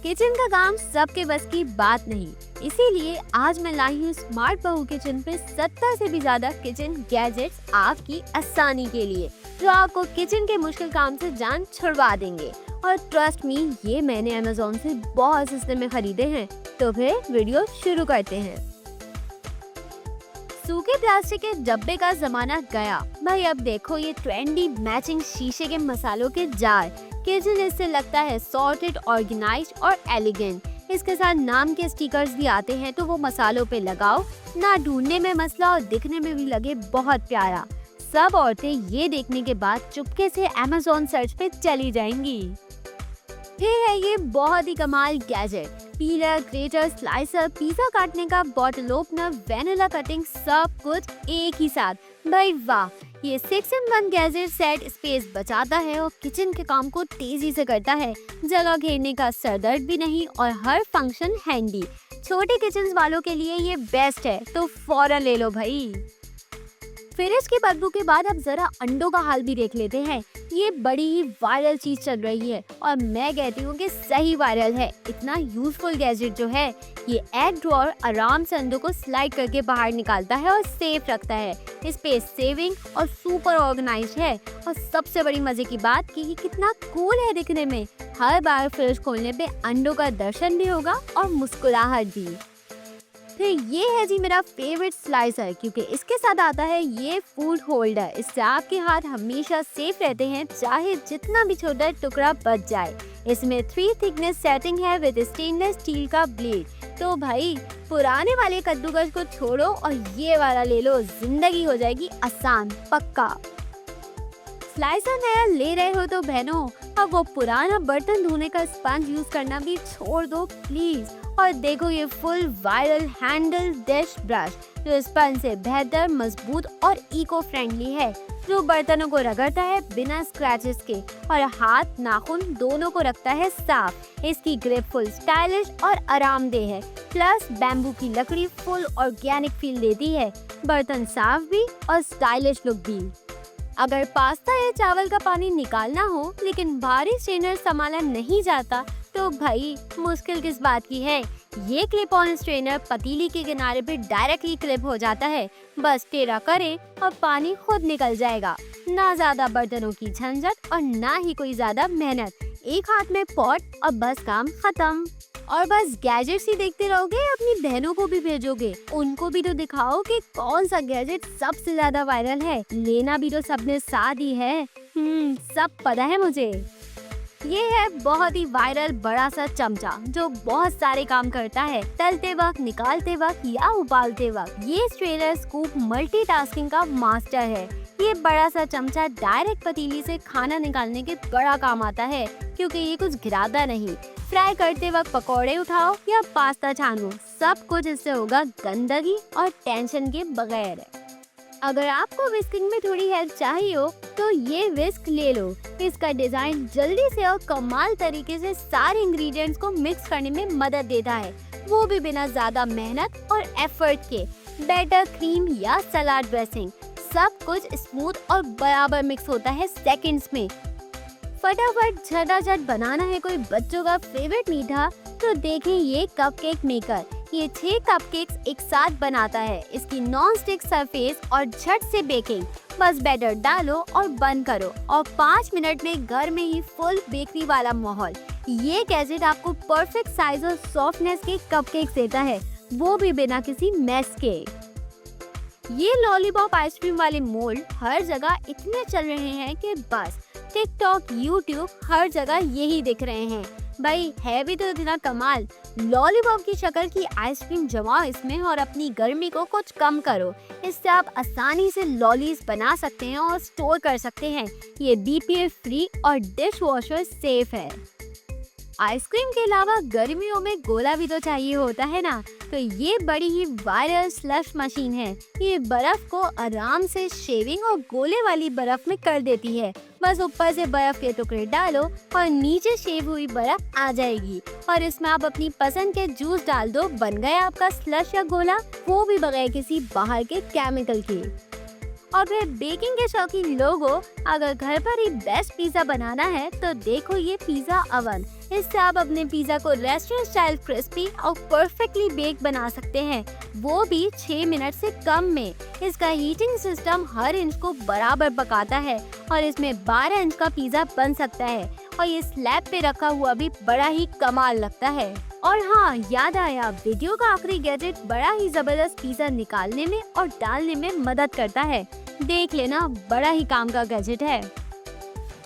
Kitchen का काम सबके बस की बात नहीं, इसीलिए आज मैं लाई हूँ स्मार्ट बहू किचन पे 70 से भी ज्यादा किचन गैजेट्स आपकी आसानी के लिए, जो आपको किचन के मुश्किल काम से जान छुड़वा देंगे। और ट्रस्ट मी, ये मैंने अमेज़न से बहुत सस्ते में खरीदे हैं। तो फिर वीडियो शुरू करते हैं। सूखे प्लास्टिक के डब्बे का जमाना गया भाई। अब देखो ये ट्रेंडी मैचिंग शीशे के मसालों के जार। किचन इससे लगता है सॉर्टेड, ऑर्गेनाइज्ड और एलिगेंट। इसके साथ नाम के स्टिकर्स भी आते हैं, तो वो मसालों पे लगाओ, ना ढूंढने में मसला और दिखने में भी लगे बहुत प्यारा। सब औरतें ये देखने के बाद चुपके से अमेज़न सर्च पे चली जाएंगी। फिर है ये बहुत ही कमाल gadget, pillar, greater, slicer, pizza काटने का बॉटल ओपनर, वेनिला कटिंग, सब कुछ एक ही साथ। भाई वाह, ये 6-in-1 गैजेट सेट स्पेस बचाता है और किचन के काम को तेजी से करता है। जगह घेरने का सरदर्द भी नहीं और हर फंक्शन हैंडी। छोटे किचन वालों के लिए ये बेस्ट है, तो फौरन ले लो भाई। फ्रिज की बदबू के बाद अब जरा अंडों का हाल भी देख लेते हैं। ये बड़ी ही वायरल चीज चल रही है और मैं कहती हूँ कि सही वायरल है। इतना यूजफुल गैजेट जो है, ये एग ड्रॉअर आराम से अंडों को स्लाइड करके बाहर निकालता है और सेफ रखता है। स्पेस सेविंग और सुपर ऑर्गेनाइज्ड है। और सबसे बड़ी मजे की बात कि ये कितना कूल है दिखने में। हर बार फ्रिज खोलने पे अंडों का दर्शन भी होगा और मुस्कुराहट भी। फिर ये है जी मेरा फेवरेट स्लाइसर, क्योंकि इसके साथ आता है ये फूड होल्डर। इससे आपके हाथ हमेशा सेफ रहते हैं, चाहे जितना भी छोटा टुकड़ा बच जाए। इसमें 3 थिकनेस सेटिंग है विद स्टेनलेस स्टील का ब्लेड। तो भाई पुराने वाले कद्दूकस को छोड़ो और ये वाला ले लो, जिंदगी हो जाएगी आसान पक्का। स्लाइसर नया ले रहे हो तो बहनों, अब वो पुराना बर्तन धोने का स्पंज यूज करना भी छोड़ दो प्लीज। और देखो ये full viral handle dish brush, जो स्पंज से बेहतर, मजबूत और इको फ्रेंडली है, जो बर्तनों को रगड़ता है बिना स्क्रैचेस के और हाथ नाखून दोनों को रखता है साफ। इसकी ग्रिप फुल स्टाइलिश और आरामदेह है, प्लस बैम्बू की लकड़ी फुल ऑर्गेनिक फील देती है। बर्तन साफ भी और स्टाइलिश लुक भी। अगर पास्ता या चावल का पानी निकालना हो लेकिन भारी स्ट्रेनर संभाला नहीं जाता, तो भाई मुश्किल किस बात की है। ये क्लिप ऑन स्ट्रेनर पतीली के किनारे पे डायरेक्टली क्लिप हो जाता है। बस टेढ़ा करें और पानी खुद निकल जाएगा। ना ज्यादा बर्तनों की झंझट और ना ही कोई ज्यादा मेहनत। एक हाथ में पॉट और बस काम खत्म। और बस गैजेट्स ही देखते रहोगे, अपनी बहनों को भी भेजोगे? उनको भी तो दिखाओ कि कौन सा गैजेट सबसे ज्यादा वायरल है। लेना भी तो सबने साथ ही है। सब पता है मुझे। ये है बहुत ही वायरल बड़ा सा चमचा, जो बहुत सारे काम करता है, तलते वक्त, निकालते वक्त या उबालते वक्त। ये स्ट्रेनर स्कूप मल्टीटास्किंग का मास्टर है। ये बड़ा सा चमचा डायरेक्ट पतीली से खाना निकालने के बड़ा काम आता है, क्योंकि ये कुछ गिराता नहीं। फ्राई करते वक्त पकौड़े उठाओ या पास्ता छानो, सब कुछ इससे होगा गंदगी और टेंशन के बगैर। अगर आपको विस्किंग में थोड़ी हेल्प चाहिए हो तो ये विस्क ले लो। इसका डिजाइन जल्दी से और कमाल तरीके से सारे इंग्रेडिएंट्स को मिक्स करने में मदद देता है, वो भी बिना ज्यादा मेहनत और एफर्ट के। बैटर, क्रीम या सलाद ड्रेसिंग, सब कुछ स्मूथ और बराबर मिक्स होता है सेकंड्स में। फटाफट झटाझट बनाना है कोई बच्चों का फेवरेट मीठा, तो देखें ये कपकेक मेकर। ये 6 कपकेक्स एक साथ बनाता है। इसकी नॉन स्टिक सरफेस और झट से बेकिंग। बस बैटर डालो और बंद करो और 5 मिनट में घर में ही फुल बेकरी वाला माहौल। ये गैजेट आपको परफेक्ट साइज और सॉफ्टनेस के कपकेक्स देता है, वो भी बिना किसी मेस के। ये लॉलीपॉप आइसक्रीम वाले मोल्ड हर जगह इतने चल रहे हैं कि बस टिकटॉक, यूट्यूब, हर जगह यही दिख रहे हैं। भाई है भी तो इतना कमाल। लॉलीपॉप की शक्ल की आइसक्रीम जमाओ इसमें और अपनी गर्मी को कुछ कम करो। इससे आप आसानी से लॉलीज बना सकते हैं और स्टोर कर सकते हैं। ये BPA फ्री और डिश वॉशर सेफ है। आइसक्रीम के अलावा गर्मियों में गोला भी तो चाहिए होता है ना, तो ये बड़ी ही वायरल स्लश मशीन है। ये बर्फ को आराम से शेविंग और गोले वाली बर्फ में कर देती है। बस ऊपर से बर्फ के टुकड़े डालो और नीचे शेव हुई बर्फ आ जाएगी और इसमें आप अपनी पसंद के जूस डाल दो, बन गया आपका स्लश या गोला, वो भी बगैर किसी बाहर के केमिकल के। और फिर बेकिंग के शौकीन लोगों, अगर घर पर ही बेस्ट पिज्जा बनाना है तो देखो ये पिज्जा अवन। इससे आप अपने पिज्जा को रेस्टोरेंट स्टाइल क्रिस्पी और परफेक्टली बेक बना सकते हैं, वो भी 6 मिनट से कम में। इसका हीटिंग सिस्टम हर इंच को बराबर पकाता है और इसमें 12 इंच का पिज्जा बन सकता है और ये स्लैब पे रखा हुआ भी बड़ा ही कमाल लगता है। और हाँ, याद आया, वीडियो का आखिरी गैजेट बड़ा ही जबरदस्त पिज्जा निकालने में और डालने में मदद करता है। देख लेना, बड़ा ही काम का गैजेट है।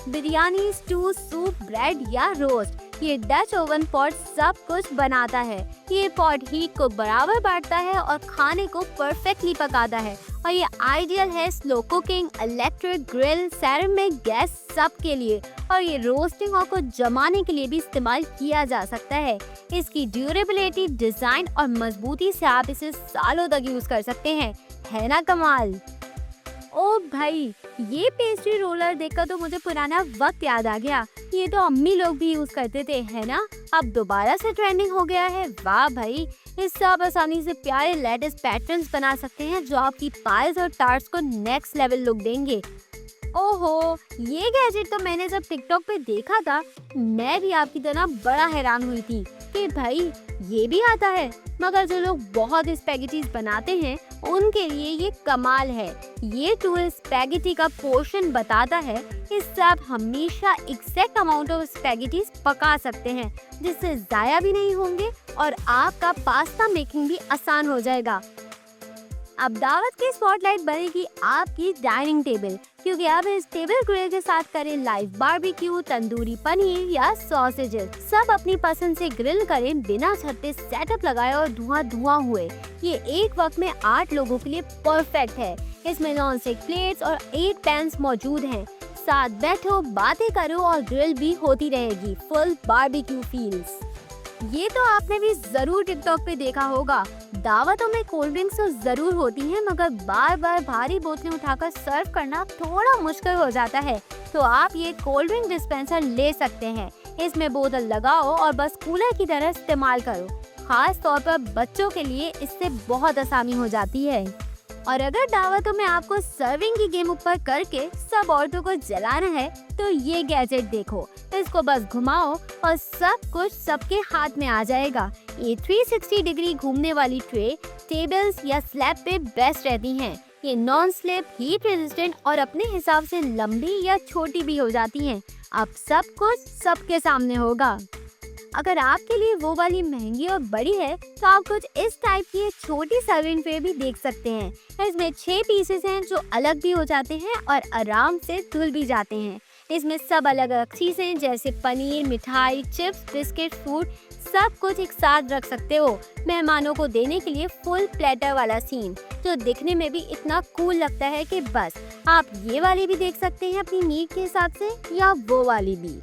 बिरयानी, स्टू, सूप, ब्रेड या रोस्ट, ये डच ओवन पॉट सब कुछ बनाता है। ये पॉट हीट को बराबर बांटता है और खाने को परफेक्टली पकाता है और ये आइडियल है slow cooking, electric grill, ceramic gas सब के लिए। और ये रोस्टिंग और कुछ जमाने के लिए भी इस्तेमाल किया जा सकता है। इसकी ड्यूरेबिलिटी, डिजाइन और मजबूती से आप इसे सालों तक यूज कर सकते हैं, है ना कमाल। ओ भाई, ये पेस्ट्री रोलर देखकर तो मुझे पुराना वक्त याद आ गया। ये तो अम्मी लोग भी यूज करते थे, है ना? अब दोबारा से ट्रेंडिंग हो गया है। वाह भाई, इससे आप आसानी से प्यारे लेटेस्ट पैटर्न्स बना सकते हैं जो आपकी पाइल्स और टार्ट्स को नेक्स्ट लेवल लुक देंगे। ओहो, ये गैजेट तो मैंने जब टिकटॉक पे देखा था, मैं भी आपकी तरह बड़ा हैरान हुई थी कि भाई ये भी आता है। मगर जो लोग बहुत स्पैगेटीज बनाते हैं उनके लिए ये कमाल है। ये टूल स्पैगेटी का पोर्शन बताता है, इससे आप हमेशा एग्जैक्ट अमाउंट ऑफ स्पैगेटीज पका सकते हैं, जिससे जाया भी नहीं होंगे और आपका पास्ता मेकिंग भी आसान हो जाएगा। अब दावत की स्पॉटलाइट बनेगी आपकी डाइनिंग टेबल, क्योंकि अब इस टेबल ग्रिल के साथ करें लाइव बारबेक्यू, तंदूरी पनीर या सॉसेजेस, सब अपनी पसंद से ग्रिल करें बिना छत पे सेटअप लगाए और धुआं हुए। ये एक वक्त में 8 लोगों के लिए परफेक्ट है। इसमें नॉन स्टिक प्लेट्स और 8 पैन्स मौजूद हैं। साथ बैठो, बातें करो और ग्रिल भी होती रहेगी। Full barbecue feels. ये तो आपने भी जरूर टिकटॉक पे देखा होगा। दावतों में कोल्ड ड्रिंक्स तो जरूर होती हैं, मगर बार बार भारी बोतलें उठाकर सर्व करना थोड़ा मुश्किल हो जाता है। तो आप ये कोल्ड ड्रिंक डिस्पेंसर ले सकते हैं। इसमें बोतल लगाओ और बस कूलर की तरह इस्तेमाल करो। खास तौर पर बच्चों के लिए इससे बहुत आसानी हो जाती है। और अगर दावतों में आपको सर्विंग की गेम ऊपर करके सब औरतों को जलाना है तो ये गैजेट देखो। इसको बस घुमाओ और सब कुछ सबके हाथ में आ जाएगा। ये 360 डिग्री घूमने वाली ट्रे टेबल्स या स्लैब पे बेस्ट रहती हैं। ये नॉन स्लिप, हीट रेजिस्टेंट और अपने हिसाब से लंबी या छोटी भी हो जाती हैं। अब सब कुछ सबके सामने होगा। अगर आपके लिए वो वाली महंगी और बड़ी है तो आप कुछ इस टाइप की एक छोटी सर्विंग ट्रे भी देख सकते हैं। इसमें 6 पीसेस हैं जो अलग भी हो जाते हैं और आराम से धुल भी जाते हैं। इसमें सब अलग अलग चीजें जैसे पनीर, मिठाई, चिप्स, बिस्किट, फूड सब कुछ एक साथ रख सकते हो। मेहमानों को देने के लिए फुल प्लेटर वाला सीन जो दिखने में भी इतना कूल लगता है कि बस। आप ये वाली भी देख सकते हैं अपनी नीड के हिसाब से, या वो वाली भी।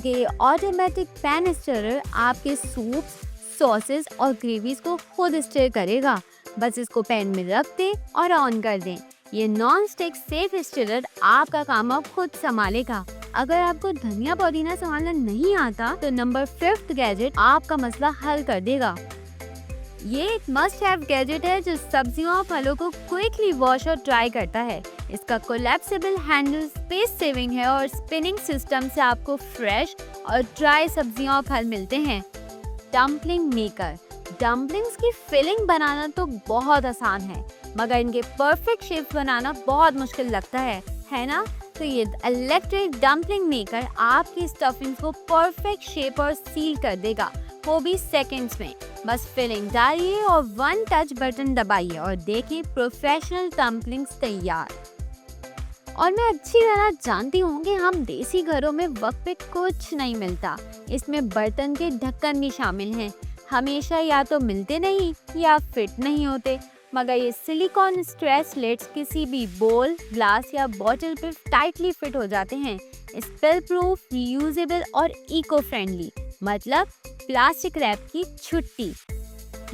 ये ऑटोमेटिक पैन स्टिरर आपके सूप्स, सॉसेस और ग्रेवीज को खुद स्टिर करेगा। बस इसको पैन में रख दें और ऑन कर दें। ये नॉन स्टिक सेफ स्टिरर आपका काम अब खुद संभालेगा। अगर आपको धनिया पुदीना संभालना नहीं आता तो नंबर 5 गैजेट आपका मसला हल कर देगा। ये एक मस्ट हैव गैजेट है जो सब्जियों और फलों को क्विकली वॉश और ड्राई करता है। इसका कोलैप्सिबल हैंडल स्पेस सेविंग है और स्पिनिंग सिस्टम से आपको फ्रेश और ड्राई सब्जियां और फल मिलते हैं। Dumpling maker. डम्पलिंग्स की फिलिंग बनाना तो बहुत आसान है, मगर इनके परफेक्ट शेप बनाना बहुत मुश्किल लगता है ना? तो ये इलेक्ट्रिक डम्पलिंग मेकर आपकी स्टफिंग को परफेक्ट शेप और सील कर देगा, वो भी सेकंड्स में। बस फिलिंग डालिए और 1 टच बटन दबाइए और देखिए प्रोफेशनल डम्पलिंग्स तैयार। और मैं अच्छी तरह जानती हूँ कि हम देसी घरों में वक्त पे कुछ नहीं मिलता। इसमें बर्तन के ढक्कन भी शामिल हैं। हमेशा या तो मिलते नहीं या फिट नहीं होते, मगर ये सिलिकॉन स्ट्रेस लिड्स किसी भी बोल, ग्लास या बॉटल पे टाइटली फिट हो जाते हैं। स्पिल प्रूफ, रीयूजेबल और इको फ्रेंडली, मतलब प्लास्टिक रैप की छुट्टी।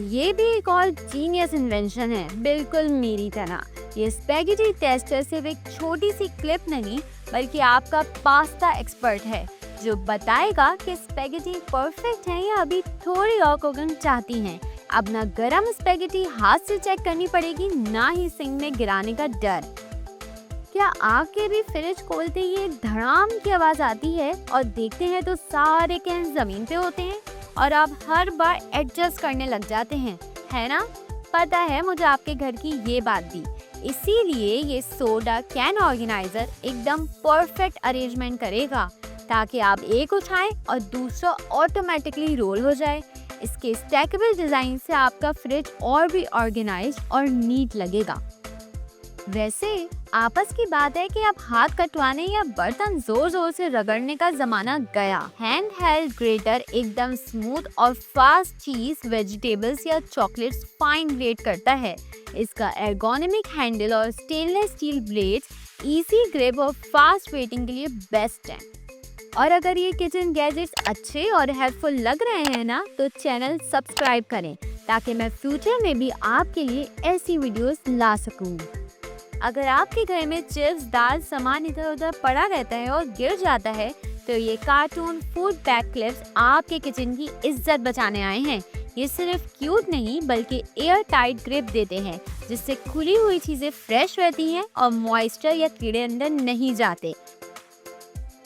ये भी एक और जीनियस इन्वेंशन है, बिल्कुल मेरी तरह। ये स्पैगेटी टेस्टर सिर्फ एक छोटी सी क्लिप नहीं, बल्कि आपका पास्ता एक्सपर्ट है जो बताएगा कि स्पैगेटी परफेक्ट है या अभी थोड़ी और कुकिंग चाहती हैं। अब ना गरम स्पेगेटी हाथ से चेक करनी पड़ेगी, ना ही सिंक में गिराने का डर। क्या आपके भी फ्रिज खोलते ही एक धड़ाम की आवाज आती है और देखते हैं तो सारे कैन जमीन पे होते हैं और आप हर बार एडजस्ट करने लग जाते हैं, है ना? पता है मुझे आपके घर की ये बात भी। इसीलिए ये सोडा कैन ऑर्गेनाइजर एकदम परफेक्ट अरेंजमेंट करेगा ताकि आप एक उठाएं और दूसरा ऑटोमेटिकली रोल हो जाए। इसके स्टैकेबल डिजाइन से आपका फ्रिज और भी ऑर्गेनाइज और नीट लगेगा। वैसे आपस की बात है कि अब हाथ कटवाने या बर्तन जोर जोर से रगड़ने का जमाना गया। हैंड हेल्ड ग्रेटर एकदम स्मूथ और फास्ट चीज, वेजिटेबल्स या चॉकलेट्स फाइन ग्रेट करता है। इसका एर्गोनॉमिक हैंडल और stainless steel blades easy grip और फास्ट वेटिंग के लिए बेस्ट हैं। और अगर ये किचन गैजेट्स अच्छे और हेल्पफुल लग रहे हैं ना, तो चैनल सब्सक्राइब करें ताकि मैं फ्यूचर में भी आपके लिए ऐसी वीडियोस ला सकूं। अगर आपके घर में चिप्स, दाल सामान इधर उधर पड़ा रहता है और गिर जाता है, तो ये कार्टून फूड बैग क्लिप्स आपके किचन की इज्जत बचाने आए हैं। ये सिर्फ क्यूट नहीं बल्कि एयर टाइट ग्रिप देते हैं, जिससे खुली हुई चीजें फ्रेश रहती हैं और मॉइस्चर या कीड़े अंदर नहीं जाते।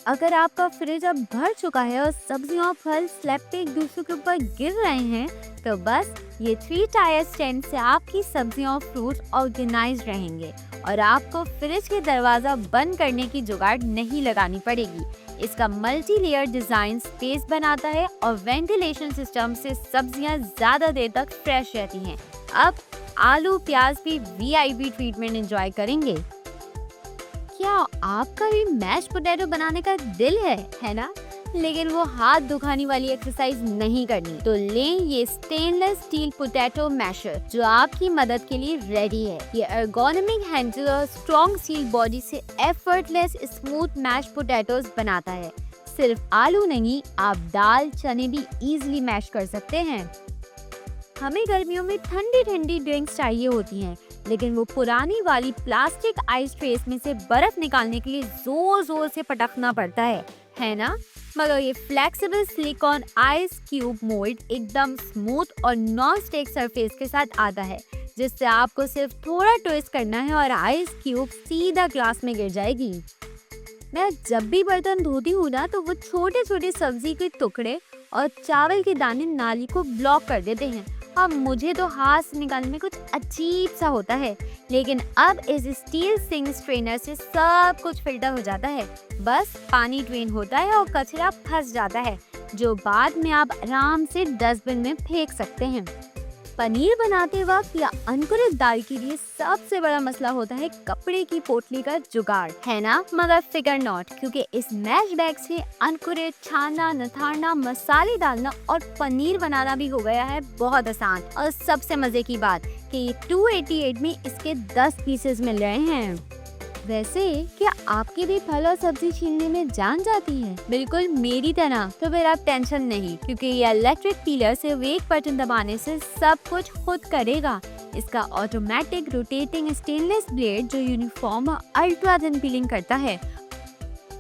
अगर आपका फ्रिज अब भर चुका है और सब्जियां और फल स्लैब पे एक दूसरे के ऊपर गिर रहे हैं, तो बस ये 3 टायर स्टैंड से आपकी सब्जियां और फ्रूट ऑर्गेनाइज रहेंगे और आपको फ्रिज के दरवाजा बंद करने की जुगाड़ नहीं लगानी पड़ेगी। इसका मल्टी लेयर डिजाइन स्पेस बनाता है और वेंटिलेशन सिस्टम से सब्जियां ज्यादा देर तक फ्रेश रहती हैं। अब आलू प्याज भी VIP ट्रीटमेंट एंजॉय करेंगे। क्या आपका भी मैश पोटैटो बनाने का दिल है ना? लेकिन वो हाथ दुखाने वाली एक्सरसाइज नहीं करनी, तो लें ये स्टेनलेस स्टील पोटैटो मैशर जो आपकी मदद के लिए रेडी है। ये एर्गोनॉमिक हैंडल और स्ट्रॉन्ग स्टील बॉडी से एफर्टलेस स्मूथ मैश पोटैटोज बनाता है। सिर्फ आलू नहीं, आप दाल चने भी इजीली मैश कर सकते हैं। हमें गर्मियों में ठंडी ठंडी ड्रिंक्स चाहिए होती हैं, लेकिन वो पुरानी वाली प्लास्टिक आइस ट्रेस में से बर्फ निकालने के लिए जोर जोर से पटकना पड़ता है ना? मगर ये flexible silicon ice cube mould एकदम स्मूथ और नॉन स्टिक सरफेस के साथ आता है, जिससे आपको सिर्फ थोड़ा ट्विस्ट करना है और आइस क्यूब सीधा ग्लास में गिर जाएगी। मैं जब भी बर्तन धोती हूँ ना, तो वो छोटे छोटे सब्जी के टुकड़े और चावल के दाने नाली को ब्लॉक कर देते हैं। अब मुझे तो हाथ से निकालने में कुछ अजीब सा होता है, लेकिन अब इस स्टील सिंक स्ट्रेनर से सब कुछ फिल्टर हो जाता है। बस पानी ड्रेन होता है और कचरा फंस जाता है, जो बाद में आप आराम से डस्टबिन में फेंक सकते हैं। पनीर बनाते वक्त या अंकुरित दाल के लिए सबसे बड़ा मसला होता है कपड़े की पोटली का जुगाड़, है ना? मगर फिकर नॉट, क्योंकि इस मैश बैग से अंकुरित छानना, नथाड़ना, मसाले डालना और पनीर बनाना भी हो गया है बहुत आसान। और सबसे मजे की बात कि 288 में इसके 10 पीसेस मिल रहे हैं। वैसे क्या आपकी भी फल और सब्जी छीलने में जान जाती है? बिल्कुल मेरी तरह? तो फिर आप टेंशन नहीं, क्योंकि ये इलेक्ट्रिक पीलर से एक बटन दबाने से सब कुछ खुद करेगा। इसका ऑटोमेटिक रोटेटिंग स्टेनलेस ब्लेड जो यूनिफॉर्म और अल्ट्रा थिन पीलिंग करता है।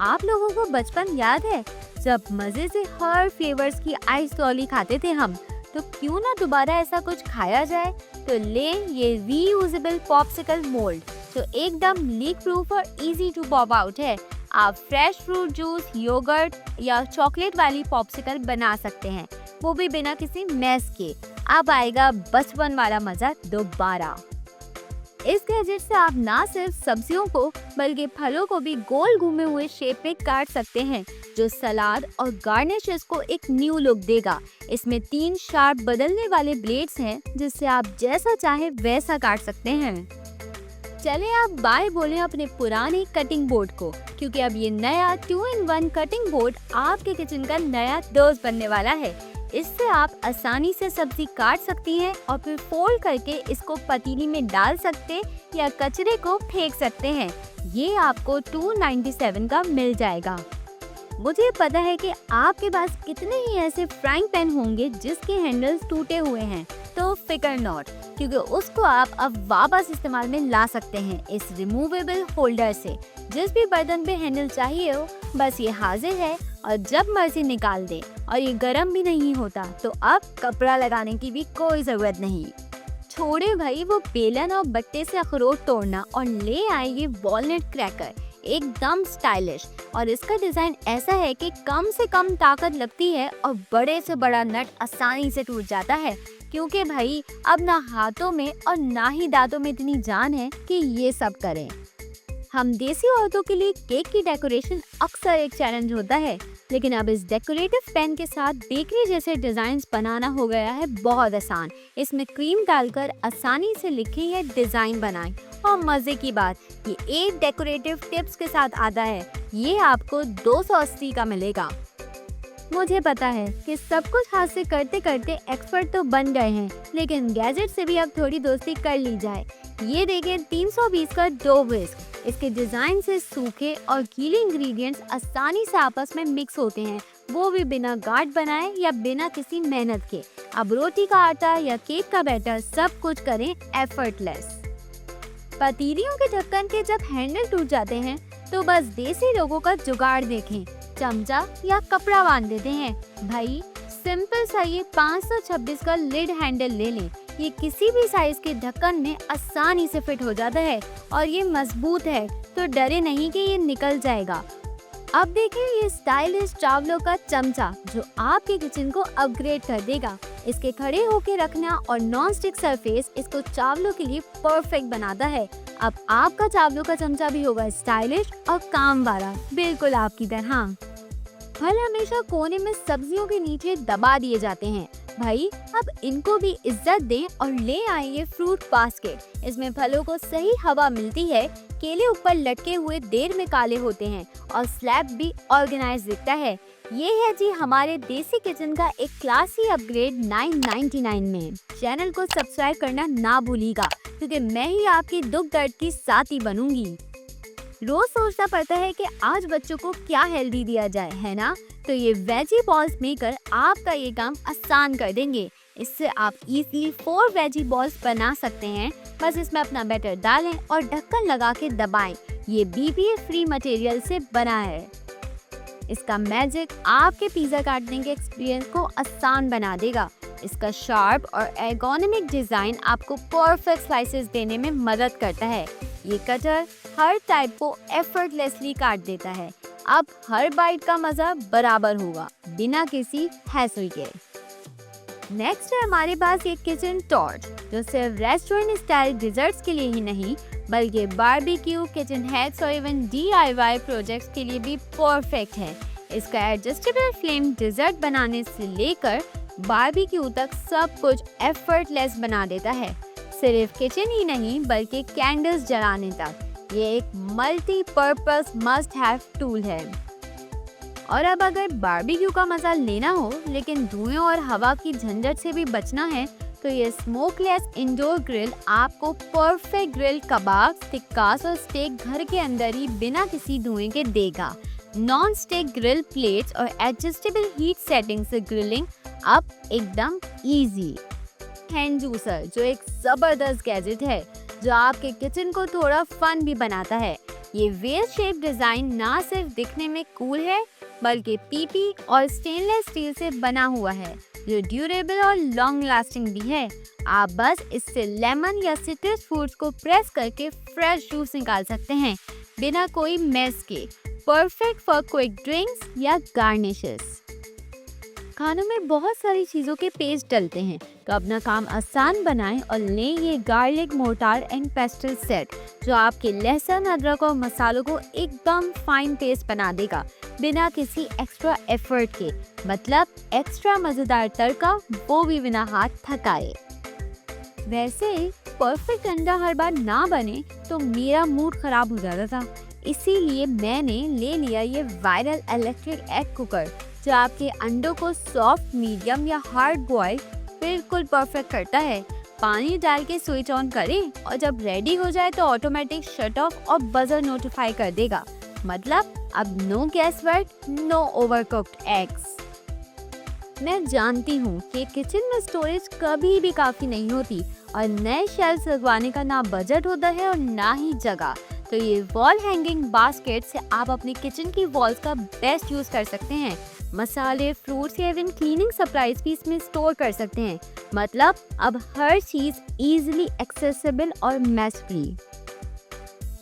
आप लोगों को बचपन याद है जब मजे से हर फ्लेवर्स की आइस लॉली खाते थे हम? तो क्यों ना दोबारा ऐसा कुछ खाया जाए? तो लें ये रीयूजेबल पॉप्सिकल मोल्ड जो एकदम लीक प्रूफ और इजी टू पॉप आउट है। आप फ्रेश फ्रूट जूस, योगर्ट या चॉकलेट वाली पॉप्सिकल बना सकते हैं, वो भी बिना किसी मैस के। अब आएगा बचपन वाला मजा दोबारा। इस गैजेट से आप ना सिर्फ सब्जियों को बल्कि फलों को भी गोल घूमे हुए शेप में काट सकते हैं, जो सलाद और गार्निशेस को एक न्यू लुक देगा। इसमें 3 शार्प बदलने वाले ब्लेड्स हैं, जिससे आप जैसा चाहे वैसा काट सकते हैं। चले आप बाय बोले अपने पुराने कटिंग बोर्ड को, क्योंकि अब ये नया 2-in-1 कटिंग बोर्ड आपके किचन का नया दोस्त बनने वाला है। इससे आप आसानी से सब्जी काट सकती हैं और फिर फोल्ड करके इसको पतीली में डाल सकते या कचरे को फेंक सकते हैं। ये आपको 297 का मिल जाएगा। मुझे पता है कि आपके पास कितने ही ऐसे फ्राइंग पैन होंगे जिसके हैंडल्स टूटे हुए हैं, तो फिकर नॉट, क्योंकि उसको आप अब वापस इस्तेमाल में ला सकते हैं इस रिमूवेबल होल्डर से। जिस भी बर्तन पे हैंडल चाहिए हो, बस ये हाजिर है और जब मर्जी निकाल दे। और ये गर्म भी नहीं होता, तो अब कपड़ा लगाने की भी कोई जरूरत नहीं। छोड़े भाई वो बेलन और बट्टे से अखरोट तोड़ना और ले आए ये वॉलनट क्रैकर, एकदम स्टाइलिश। और इसका डिजाइन ऐसा है कि कम से कम ताकत लगती है और बड़े से बड़ा नट आसानी से टूट जाता है, क्योंकि भाई अब ना हाथों में और ना ही दांतों में इतनी जान है कि ये सब करें। हम देसी औरतों के लिए केक की डेकोरेशन अक्सर एक चैलेंज होता है, लेकिन अब इस डेकोरेटिव पेन के साथ बेकरी जैसे डिजाइन्स बनाना हो गया है बहुत आसान। इसमें क्रीम डालकर आसानी से लिखें या डिजाइन बनाएं। और मजे की बात, ये 8 डेकोरेटिव टिप्स के साथ आता है। ये आपको 280 का मिलेगा। मुझे पता है कि सब कुछ हाथ से करते करते एक्सपर्ट तो बन गए हैं, लेकिन गैजेट से भी अब थोड़ी दोस्ती कर ली जाए। ये देखें 320 का डो विस्क। इसके डिजाइन से सूखे और गीले इंग्रेडिएंट्स आसानी से आपस में मिक्स होते हैं, वो भी बिना गांठ बनाए या बिना किसी मेहनत के। अब रोटी का आटा या केक का बैटर सब कुछ करें एफर्टलेस। पतीलियों के ढक्कन के जब हैंडल टूट जाते हैं तो बस देसी लोगों का जुगाड़ देखें, चमचा या कपड़ा बांध देते हैं। भाई सिंपल सा ये 526 का लिड हैंडल ले लें। ये किसी भी साइज के ढक्कन में आसानी से फिट हो जाता है और ये मजबूत है, तो डरे नहीं कि ये निकल जाएगा। अब देखें ये स्टाइलिश चावलों का चमचा, जो आपके किचन को अपग्रेड कर देगा। इसके खड़े होके रखना और नॉन स्टिक सरफेस इसको चावलों के लिए परफेक्ट बनाता है। अब आपका चावलों का चमचा भी होगा स्टाइलिश और काम वाला, बिल्कुल आपकी तरह। फल हमेशा कोने में सब्जियों के नीचे दबा दिए जाते हैं। भाई अब इनको भी इज्जत दें और ले आइए फ्रूट बास्केट। इसमें फलों को सही हवा मिलती है। केले ऊपर लटके हुए देर में काले होते हैं और स्लैब भी ऑर्गेनाइज दिखता है। ये है जी हमारे देसी किचन का एक क्लासी अपग्रेड 999 में। चैनल को सब्सक्राइब करना ना भूलिएगा, क्योंकि मैं ही आपकी दुख दर्द की साथी बनूंगी। रोज सोचना पड़ता है कि आज बच्चों को क्या हेल्दी दिया जाए, है ना? तो ये वेजी बॉल्स मेकर आपका ये काम आसान कर देंगे। इससे आप इजीली 4 वेजी बॉल्स बना सकते हैं। बस इसमें अपना बैटर डालें और ढक्कन लगा के दबाएं। ये BPA फ्री मटेरियल से बना है। इसका मैजिक आपके पिज्जा काटने के एक्सपीरियंस को आसान बना देगा। इसका शार्प और एर्गोनॉमिक डिजाइन आपको परफेक्ट स्लाइसेस देने में मदद करता है। ये कटर हर टाइप को एफर्टलेसली काट देता है। अब हर बाइट का मजा बराबर होगा, बिना किसी हैसल के। नेक्स्ट है हमारे पास ये किचन टॉर्च, जो सिर्फ रेस्टोरेंट स्टाइल डिजर्ट्स के लिए ही नहीं, बल्कि बारबेक्यू, किचन हैक्स और इवन DIY प्रोजेक्ट्स के लिए भी परफेक्ट है। इसका एडजस्टेबल फ्लेम डिजर्ट बनाने से लेकर बारबेक्यू तक सब कुछ एफर्टलेस बना देता है। सिर्फ किचन ही नहीं बल्कि कैंडल्स जलाने तक ये एक मल्टीपर्पस मस्ट हैव टूल है। और अब अगर बारबेक्यू का मजा लेना हो लेकिन धुएं और हवा की झंझट से भी बचना है, तो ये स्मोकलेस इंडोर ग्रिल आपको परफेक्ट ग्रिल कबाब, टिक्कास और स्टेक घर के अंदर ही बिना किसी धुएं के देगा। नॉन स्टिक ग्रिल प्लेट्स और एडजस्टेबल हीट सेटिंग से ग्रिलिंग अब एकदम इजी। हैंड जूसर, जो एक जबरदस्त गैजेट है जो आपके किचन को थोड़ा फन भी बनाता है। ये वेल शेप डिजाइन ना सिर्फ दिखने में कूल है, बल्कि PP और स्टेनलेस स्टील से बना हुआ है, जो ड्यूरेबल और लॉन्ग लास्टिंग भी है। आप बस इससे लेमन या सिट्रस फ्रूट्स को प्रेस करके फ्रेश जूस निकाल सकते हैं, बिना कोई मेस के। परफेक्ट फॉर क्विक ड्रिंक्स या गार्निशेस। खानों में बहुत सारी चीज़ों के पेस्ट डलते हैं, तो अपना काम आसान बनाएं और लें ये garlic mortar and pastel set, जो आपके लहसुन, अदरक और मसालों को एकदम फाइन पेस्ट बना देगा, बिना किसी एक्स्ट्रा एफर्ट के। मतलब एक्स्ट्रा मज़ेदार तड़का, वो भी बिना हाथ थकाए। वैसे परफेक्ट अंडा हर बार ना बने तो मेरा मूड खराब हो जाता था, इसीलिए मैंने ले लिया ये वायरल इलेक्ट्रिक एग कुकर, जो आपके अंडों को सॉफ्ट, मीडियम या हार्ड बॉयल बिल्कुल परफेक्ट करता है। पानी डाल के स्विच ऑन करें और जब रेडी हो जाए तो ऑटोमेटिक शट ऑफ और बजर नोटिफाई कर देगा। मतलब अब no guess work, no overcooked eggs. मैं जानती हूँ कि किचन में स्टोरेज कभी भी काफी नहीं होती और नए शेल्फ लगवाने का ना बजट होता है और ना ही जगह, तो ये वॉल हैंगिंग बास्केट से आप अपने किचन की वॉल्स का बेस्ट यूज कर सकते हैं। मसाले, फ्रूट्स या इवन क्लीनिंग सप्लाईज भी इसमें स्टोर कर सकते हैं। मतलब अब हर चीज इजीली एक्सेसिबल और मेस फ्री।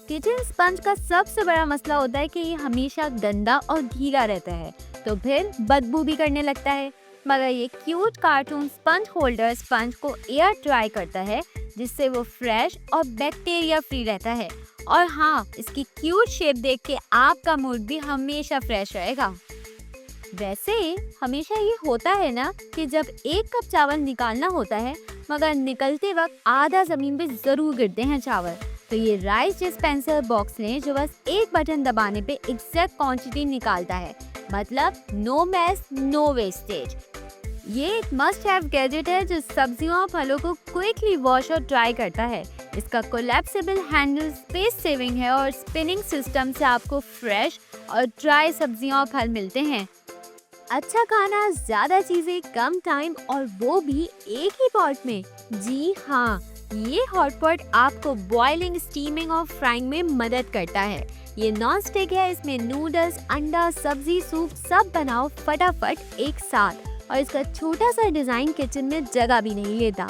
किचन स्पंज का सबसे बड़ा मसला होता है कि ये हमेशा गंदा और गीला रहता है, तो फिर बदबू भी करने लगता है। मगर ये cute cartoon sponge holder sponge को एयर ड्राई करता है, जिससे वो फ्रेश और बैक्टीरिया फ्री रहता है। और हाँ, इसकी क्यूट शेप देख के आपका मूड भी हमेशा फ्रेश रहेगा। वैसे हमेशा ये होता है ना कि जब एक कप चावल निकालना होता है, मगर निकलते वक्त आधा जमीन पे जरूर गिरते हैं चावल, तो ये राइस डिस्पेंसर बॉक्स लें जो बस एक बटन दबाने पे एग्जैक्ट क्वांटिटी निकालता है। मतलब नो मैस, नो वेस्टेज। ये एक मस्ट हैव गैजेट है जो सब्जियों और फलों को क्विकली वॉश और ड्राई करता है। इसका कोलैप्सिबल हैंडल स्पेस सेविंग है और स्पिनिंग सिस्टम से आपको फ्रेश और ड्राई सब्जियां और फल मिलते हैं। अच्छा खाना, ज्यादा चीजें, कम टाइम, और वो भी एक ही पॉट में। जी हाँ, ये हॉट पॉट आपको बॉइलिंग, स्टीमिंग और फ्राइंग में मदद करता है। ये नॉन स्टिक है, इसमें नूडल्स, अंडा, सब्जी, सूप सब बनाओ फटाफट एक साथ। और इसका छोटा सा डिजाइन किचन में जगह भी नहीं लेता।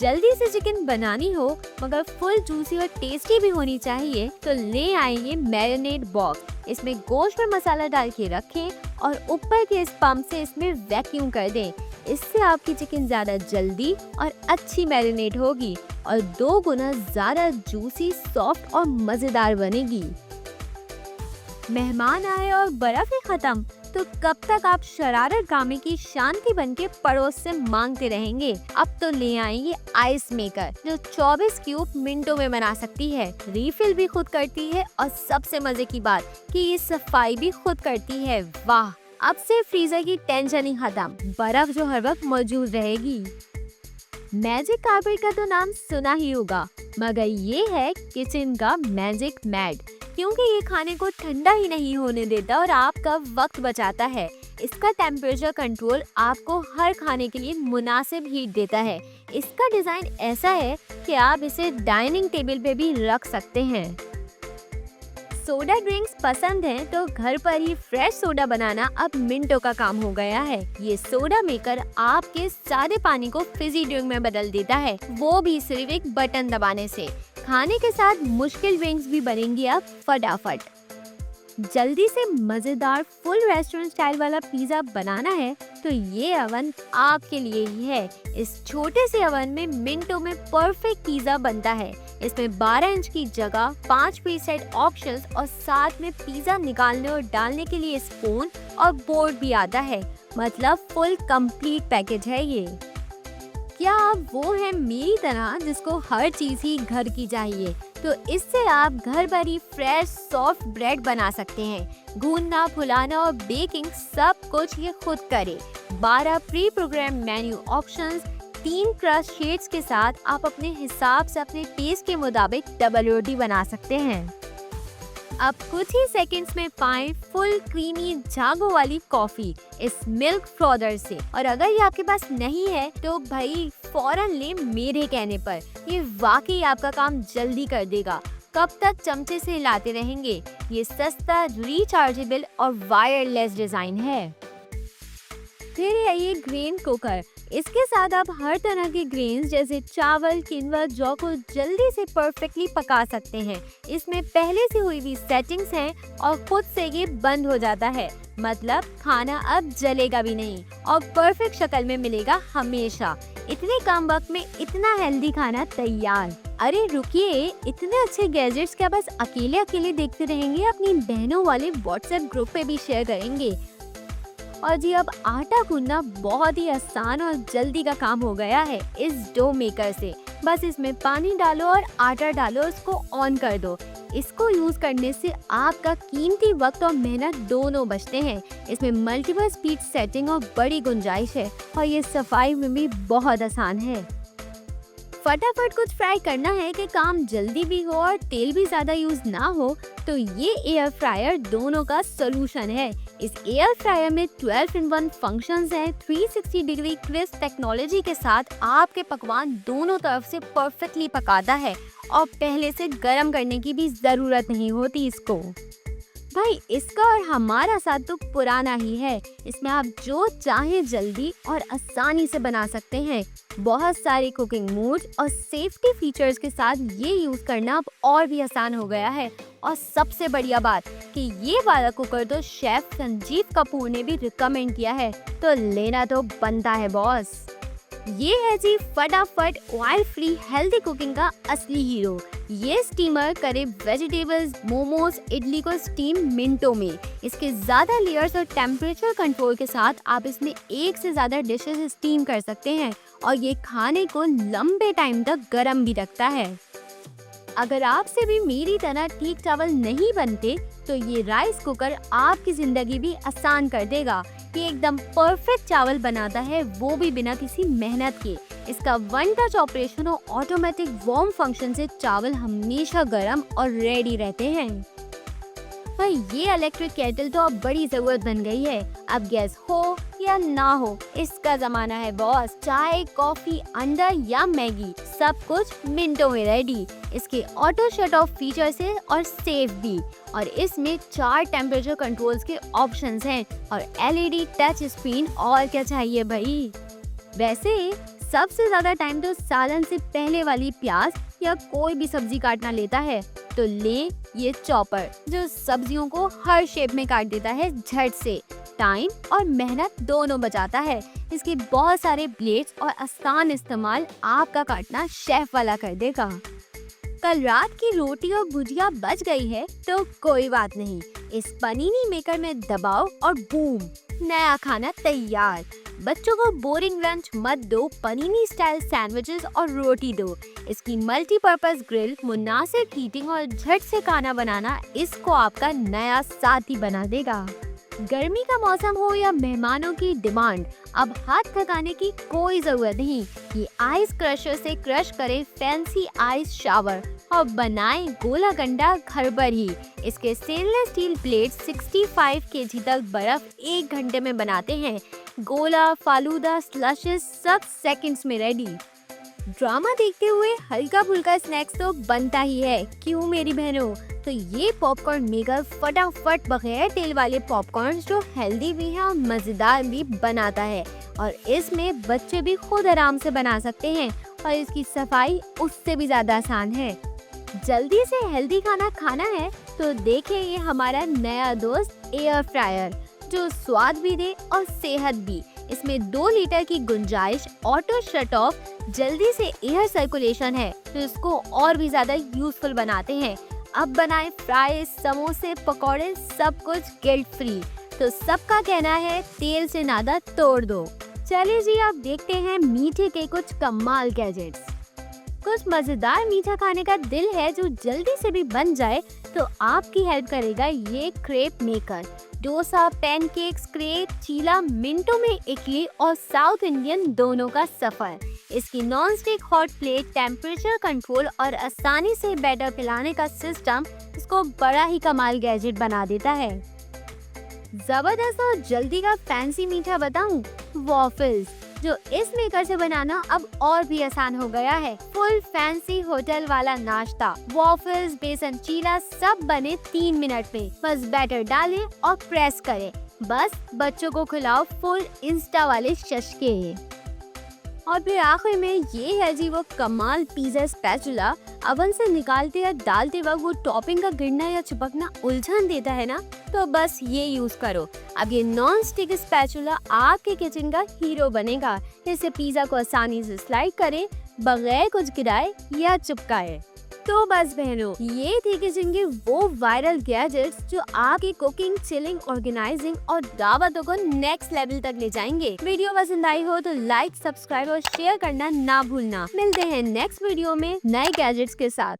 जल्दी से चिकन बनानी हो मगर फुल जूसी और टेस्टी भी होनी चाहिए, तो ले आएंगे मैरिनेट बॉक्स। इसमें गोश्त में मसाला डाल के रखें और ऊपर के इस पंप से इसमें वैक्यूम कर दें। इससे आपकी चिकन ज्यादा जल्दी और अच्छी मैरिनेट होगी और 2 गुना ज्यादा जूसी, सॉफ्ट और मजेदार बनेगी। मेहमान आए और बर्फ ही खत्म, तो कब तक आप शरारत गामे की शांति बनके पड़ोस से मांगते रहेंगे। अब तो ले आएंगे आइस मेकर, जो 24 क्यूब मिनटों में बना सकती है, रिफिल भी खुद करती है और सबसे मजे की बात कि ये सफाई भी खुद करती है। वाह, अब से फ्रीजर की टेंशन ही खत्म, बर्फ जो हर वक्त मौजूद रहेगी। मैजिक कारपेट का तो नाम सुना ही होगा, मगर ये है किचन का मैजिक मैट, क्योंकि ये खाने को ठंडा ही नहीं होने देता और आपका वक्त बचाता है। इसका टेम्परेचर कंट्रोल आपको हर खाने के लिए मुनासिब हीट देता है। इसका डिजाइन ऐसा है कि आप इसे डाइनिंग टेबल पे भी रख सकते हैं। सोडा ड्रिंक्स पसंद हैं तो घर पर ही फ्रेश सोडा बनाना अब मिनटों का काम हो गया है। ये सोडा मेकर आपके सादे पानी को फिजी ड्रिंक में बदल देता है, वो भी सिर्फ एक बटन दबाने से। खाने के साथ मुश्किल ड्रिंक्स भी बनेंगी अब फटाफट। जल्दी से मजेदार फुल रेस्टोरेंट स्टाइल वाला पिज्जा बनाना है तो ये अवन आपके लिए ही है। इस छोटे से अवन में मिनटों में परफेक्ट पिज्जा बनता है। इसमें 12 इंच की जगह, 5 प्रीसेट ऑप्शंस और साथ में पिज्जा निकालने और डालने के लिए स्पून और बोर्ड भी आता है। मतलब फुल कंप्लीट पैकेज है ये। क्या आप वो हैं मेरी तरह जिसको हर चीज ही घर की चाहिए? तो इससे आप घर पर ही फ्रेश सॉफ्ट ब्रेड बना सकते हैं। गूंदना, फुलाना और बेकिंग सब कुछ ये खुद करे। 12 pre program menu options, 3 crust shades के साथ आप अपने हिसाब से अपने टेस्ट के मुताबिक डबल रोटी बना सकते हैं। अब कुछ ही सेकंड्स में पाएं फुल क्रीमी जागो वाली कॉफी इस मिल्क फ्रॉदर से। और अगर ये आपके पास नहीं है तो भाई फौरन ले मेरे कहने पर, ये वाकई आपका काम जल्दी कर देगा। कब तक चमचे से हिलाते रहेंगे? ये सस्ता, रिचार्जेबल और वायरलेस डिजाइन है। फिर है ये ग्रेन कुकर। इसके साथ आप हर तरह के ग्रेन्स जैसे चावल, किनवा, जौ को जल्दी से परफेक्टली पका सकते हैं। इसमें पहले से हुई हुई सेटिंग्स हैं और खुद से ये बंद हो जाता है। मतलब खाना अब जलेगा भी नहीं और परफेक्ट शक्ल में मिलेगा हमेशा। इतने कम वक्त में इतना हेल्दी खाना तैयार। अरे रुकिए, इतने अच्छे गैजेट्स क्या बस अकेले अकेले देखते रहेंगे? अपनी बहनों वाले व्हाट्सएप ग्रुप पे भी शेयर करेंगे। और जी अब आटा गूंदना बहुत ही आसान और जल्दी का काम हो गया है इस डो मेकर से। बस इसमें पानी डालो और आटा डालो, इसको ऑन कर दो। इसको यूज करने से आपका कीमती वक्त और मेहनत दोनों बचते हैं। इसमें मल्टीपल स्पीड सेटिंग और बड़ी गुंजाइश है और ये सफाई में भी बहुत आसान है। फटाफट कुछ फ्राई करना है कि काम जल्दी भी हो और तेल भी ज्यादा यूज ना हो, तो ये एयर फ्रायर दोनों का सोल्यूशन है। इस एयर फ्रायर में 12-in-1 फंक्शंस हैं। 360 डिग्री क्रिस्प टेक्नोलॉजी के साथ आपके पकवान दोनों तरफ से परफेक्टली पकाता है और पहले से गर्म करने की भी जरूरत नहीं होती इसको। भाई इसका और हमारा साथ तो पुराना ही है। इसमें आप जो चाहे जल्दी और आसानी से बना सकते हैं। बहुत सारे कुकिंग मोड और सेफ्टी फीचर्स के साथ ये यूज करना अब और भी आसान हो गया है। और सबसे बढ़िया बात कि ये वाला कुकर तो शेफ संजीव कपूर ने भी रिकमेंड किया है, तो लेना तो बनता है बॉस। ये है जी फटाफट ऑयल फ्री हेल्दी कुकिंग का असली हीरो। ये स्टीमर करे वेजिटेबल्स, मोमोज, इडली को स्टीम मिनटों में। इसके ज्यादा लेयर्स और टेम्परेचर कंट्रोल के साथ आप इसमें एक से ज्यादा डिशेस स्टीम कर सकते हैं और ये खाने को लंबे टाइम तक गर्म भी रखता है। अगर आपसे भी मेरी तरह ठीक चावल नहीं बनते तो ये राइस कुकर आपकी जिंदगी भी आसान कर देगा। ये एकदम परफेक्ट चावल बनाता है, वो भी बिना किसी मेहनत के। इसका वन टच ऑपरेशन और ऑटोमेटिक वार्म फंक्शन से चावल हमेशा गर्म और रेडी रहते हैं। भाई ये इलेक्ट्रिक केटल तो अब बड़ी जरूरत बन गई है। अब गैस हो या ना हो, इसका जमाना है बॉस। चाय, कॉफी, अंडा या मैगी, सब कुछ मिनटों में रेडी। इसके ऑटो शट ऑफ फीचर्स है और सेफ भी। और इसमें 4 टेम्परेचर कंट्रोल्स के ऑप्शंस हैं और LED टच स्क्रीन। और क्या चाहिए भाई। वैसे सबसे ज्यादा टाइम तो सालन से पहले वाली प्याज या कोई भी सब्जी काटना लेता है, तो ले ये चॉपर जो सब्जियों को हर शेप में काट देता है झट से। टाइम और मेहनत दोनों बचाता है। इसके बहुत सारे ब्लेड्स और आसान इस्तेमाल आपका काटना शेफ वाला कर देगा। कल रात की रोटी और भुजिया बच गई है तो कोई बात नहीं, इस पनीनी मेकर में दबाओ और बूम, नया खाना तैयार। बच्चों को बोरिंग लंच मत दो, पनीनी स्टाइल सैंडविचेस और रोटी दो। इसकी मल्टीपर्पज ग्रिल, मुनासिब हीटिंग और झट से खाना बनाना इसको आपका नया साथी बना देगा। गर्मी का मौसम हो या मेहमानों की डिमांड, अब हाथ थकाने की कोई जरूरत नहीं। ये आइस क्रशर से क्रश करे फैंसी आइस शावर और बनाए गोला गंडा घर पर ही। इसके स्टेनलेस स्टील ब्लेड 65 kg तक बर्फ 1 घंटे में बनाते हैं। गोला, फालूदा, स्लशेस सब सेकंड्स में रेडी। ड्रामा देखते हुए हल्का फुल्का स्नैक्स तो बनता ही है, क्यों मेरी बहनों। तो ये पॉपकॉर्न मेकर फटाफट बगैर तेल वाले पॉपकॉर्न जो हेल्दी भी है और मजेदार भी बनाता है। और इसमें बच्चे भी खुद आराम से बना सकते हैं और इसकी सफाई उससे भी ज्यादा आसान है। जल्दी से हेल्दी खाना खाना है तो देखिए ये हमारा नया दोस्त एयर फ्रायर, जो स्वाद भी दे और सेहत भी। इसमें 2 लीटर की गुंजाइश, ऑटो शट ऑफ, जल्दी से एयर सर्कुलेशन है तो इसको और भी ज्यादा यूजफुल बनाते हैं। अब बनाए फ्राई, समोसे, पकौड़े, सब कुछ गिल्ट फ्री। तो सबका कहना है तेल से नादा तोड़ दो। चलिए जी अब देखते हैं मीठे के कुछ कमाल गैजेट्स। कुछ मजेदार मीठा खाने का दिल है जो जल्दी से भी बन जाए तो आपकी हेल्प करेगा ये crepe maker. Dosa, pancakes, crepe, chilla, मिनटों में इडली और साउथ इंडियन दोनों का सफर। इसकी non stick hot plate, temperature control और आसानी से बैटर पिलाने का सिस्टम इसको बड़ा ही कमाल गैजेट बना देता है। जबरदस्त और जल्दी का फैंसी मीठा बताऊं, वॉफल्स, जो इस मेकर से बनाना अब और भी आसान हो गया है। फुल फैंसी होटल वाला नाश्ता, वॉफल्स, बेसन चीला सब बने 3 मिनट में। बस बैटर डालें और प्रेस करें, बस बच्चों को खिलाओ फुल इंस्टा वाले चस्के। और फिर आखिर में ये है जी वो कमाल पिज्जा स्पैचुला। अवन से निकालते या डालते वक्त वो टॉपिंग का गिरना या चिपकना उलझन देता है ना, तो बस ये यूज करो। अब ये नॉन स्टिक स्पैचुला आपके किचन का हीरो बनेगा। इससे पिज्जा को आसानी से स्लाइड करे बगैर कुछ गिराए या चिपकाए। तो बस बहनों, ये थे किचन के वो वायरल गैजेट्स जो आपकी कुकिंग, चिलिंग, ऑर्गेनाइजिंग और दावतों को नेक्स्ट लेवल तक ले जाएंगे। वीडियो पसंद आई हो तो लाइक, सब्सक्राइब और शेयर करना ना भूलना। मिलते हैं नेक्स्ट वीडियो में नए गैजेट्स के साथ।